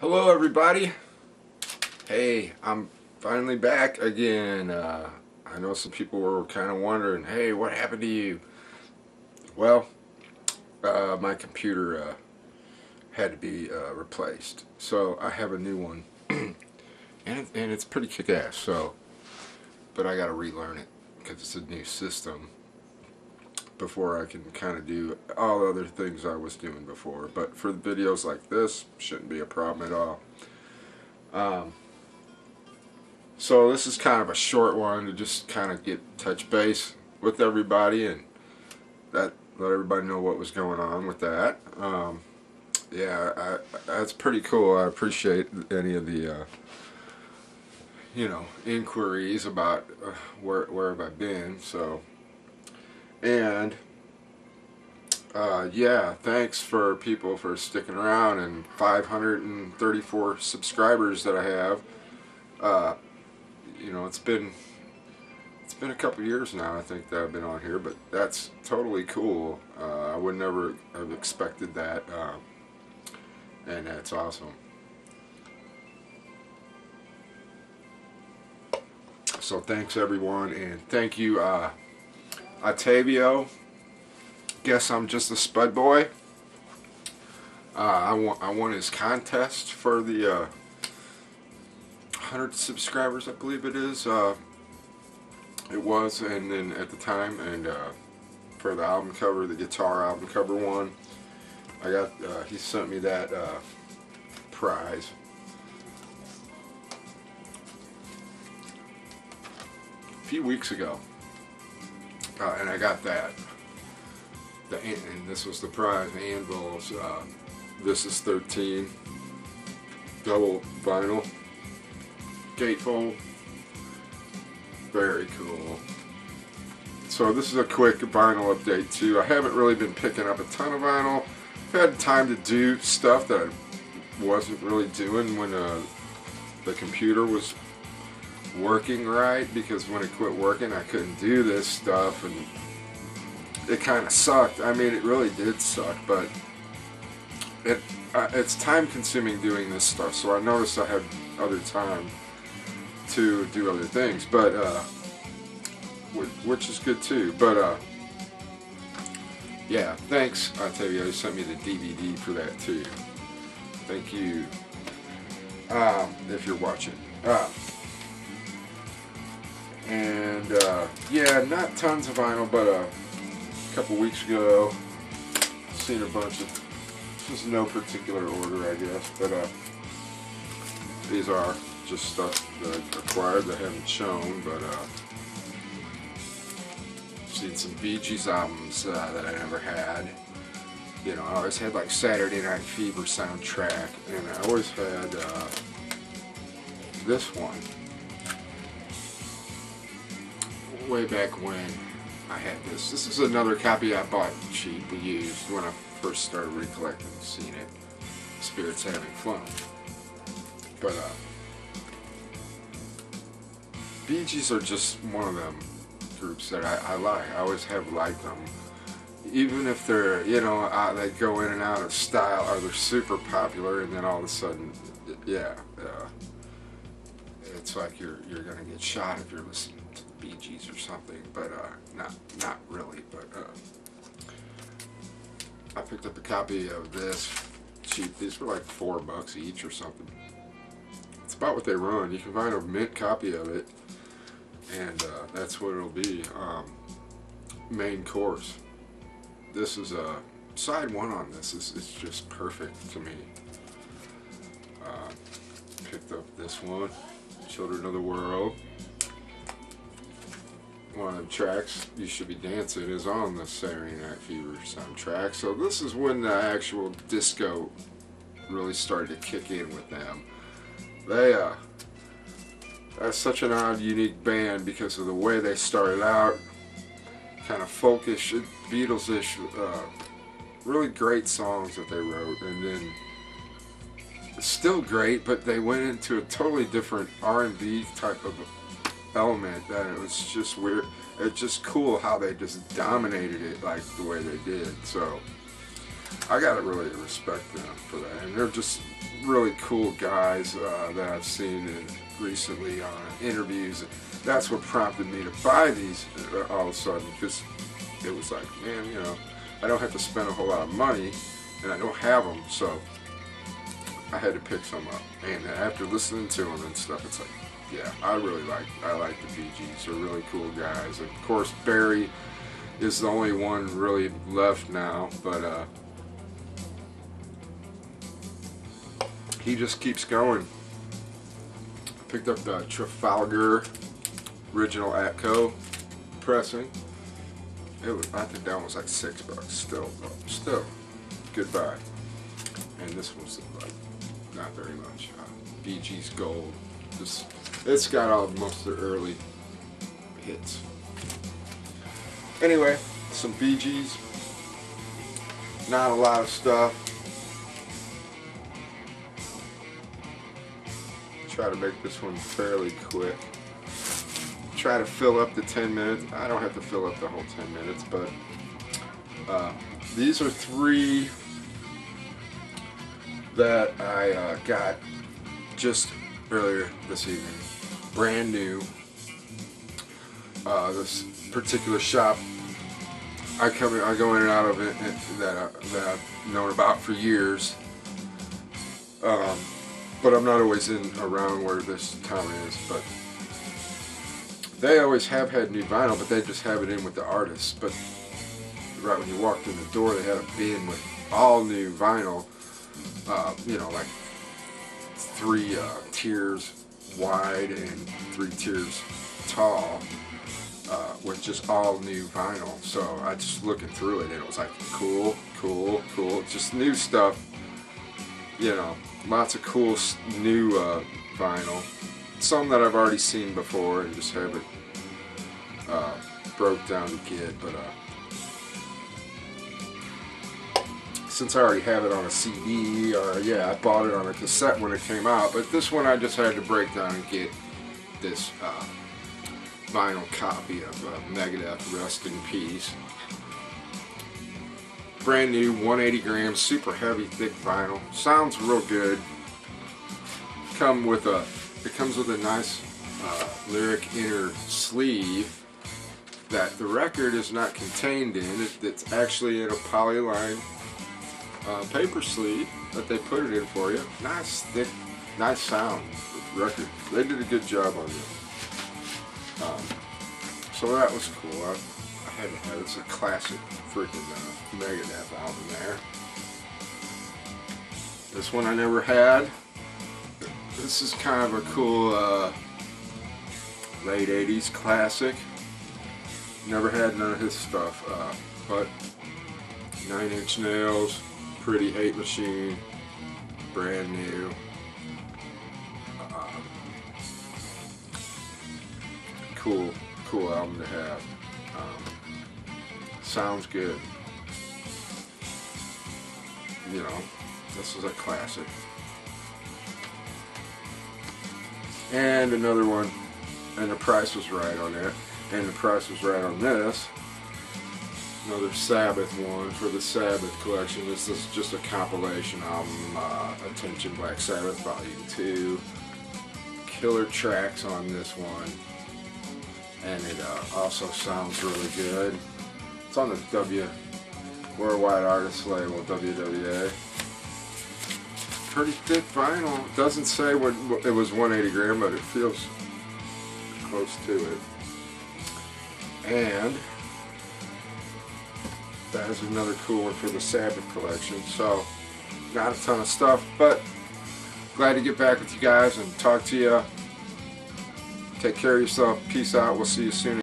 Hello everybody. Hey, I'm finally back again. I know some people were kind of wondering, hey, what happened to you? Well, my computer had to be replaced, so I have a new one, and it's pretty kick-ass. But I got to relearn it because it's a new system before I can kind of do all the other things I was doing before. But for videos like this, shouldn't be a problem at all. So this is kind of a short one to just kind of touch base with everybody and let everybody know what was going on with that. Yeah, that's pretty cool. I appreciate any of the inquiries about where have I been. So, and yeah, thanks for people for sticking around, and 534 subscribers that I have. It's been a couple years now, I think, that I've been on here, but that's totally cool. I would never have expected that, and that's awesome. So thanks everyone, and thank you, Octavio. Guess I'm just a spud boy. I won his contest for the 100 subscribers, I believe it is. It was, and then at the time, and for the album cover, the guitar album cover one, I got. He sent me that prize. A few weeks ago, and I got that. And this was the prize, Anvils. This is 13 double vinyl gatefold. Very cool. So this is a quick vinyl update too. I haven't really been picking up a ton of vinyl. I've had time to do stuff that I wasn't really doing when the computer was working right, because when it quit working I couldn't do this stuff, and it kind of sucked. I mean, it really did suck, but it's time consuming doing this stuff, so I noticed I had other time to do other things, but which is good too. But yeah, thanks, Octavio. You sent me the DVD for that too. Thank you. If you're watching. And yeah, not tons of vinyl, but a couple weeks ago, seen a bunch of, just no particular order, I guess, but these are just stuff that I acquired that I haven't shown, but seen some Biggie albums that I never had. I always had like Saturday Night Fever soundtrack, and I always had this one way back when I had this. This is another copy I bought cheap, used when I first started recollecting, seeing it. Spirits Having Fun. But Bee Gees are just one of them groups that I like. I always have liked them. Even if they're, they go in and out of style, or they're super popular, and then all of a sudden, yeah, it's like you're gonna get shot if you're listening to the Bee Gees or something. But not really. But I picked up a copy of this cheap. These were like $4 each or something. It's about what they run. You can find a mint copy of it, and that's what it'll be. Main course. This is a side one on this. It's just perfect to me. Picked up this one, Children of the World. One of the tracks, You Should Be Dancing, is on the Saturday Night Fever soundtrack. So this is when the actual disco really started to kick in with them. That's such an odd, unique band because of the way they started out. Kind of folkish, Beatles-ish, really great songs that they wrote, and then still great, but they went into a totally different R&B type of element that it was just weird. It's just cool how they just dominated it like the way they did. So I gotta really respect them for that. And they're just really cool guys that I've seen recently on interviews. That's what prompted me to buy these all of a sudden, because it was like, man, you know, I don't have to spend a whole lot of money, and I don't have them, so I had to pick some up. And after listening to them and stuff, it's like, yeah, I like the Bee Gees. They're really cool guys. Of course, Barry is the only one really left now, but he just keeps going. I picked up the Trafalgar original Atco pressing. I think that one was like $6. Still, good buy. And this was like not very much. Bee Gees Gold. It's got most of the early hits. Anyway, some Bee Gees. Not a lot of stuff. Try to make this one fairly quick. Try to fill up the 10 minutes. I don't have to fill up the whole 10 minutes, but these are 3 that I got just earlier this evening. Brand new. This particular shop, I go in and out of it that I've known about for years. But I'm not always around where this town is. But they always have had new vinyl, but they just have it in with the artists. But right when you walked in the door, they had a bin with all new vinyl. You know, like 3 tiers wide and 3 tiers tall, with just all new vinyl. So I just looking through it, and it was like cool. Just new stuff. You know, lots of cool new vinyl. Some that I've already seen before and just haven't broke down to get. But since I already have it on a CD, or yeah, I bought it on a cassette when it came out, but this one I just had to break down and get this vinyl copy of Megadeth, Rest in Peace. Brand new, 180 grams, super heavy, thick vinyl. Sounds real good. It comes with a nice lyric inner sleeve that the record is not contained in. It's actually in a polyline paper sleeve that they put it in for you. Nice thick, nice sound record. They did a good job on this. So that was cool. I had to have it. It's a classic freaking Megadeth album there. This one I never had. This is kind of a cool late 80s classic. Never had none of his stuff, but 9 Inch Nails, Pretty Hate Machine, brand new. Cool album to have. Sounds good. You know, this is a classic. And another one, and the price was right on it. And the price was right on this. Another Sabbath one for the Sabbath collection. This is just a compilation album, Attention Black Sabbath Volume 2. Killer tracks on this one. And it also sounds really good. It's on the Worldwide Artists label, WWA. Pretty thick vinyl. It doesn't say what it was 180 gram, but it feels close to it. And that is another cool one for the Sabbath collection. So, not a ton of stuff, but glad to get back with you guys and talk to you. Take care of yourself. Peace out. We'll see you soon.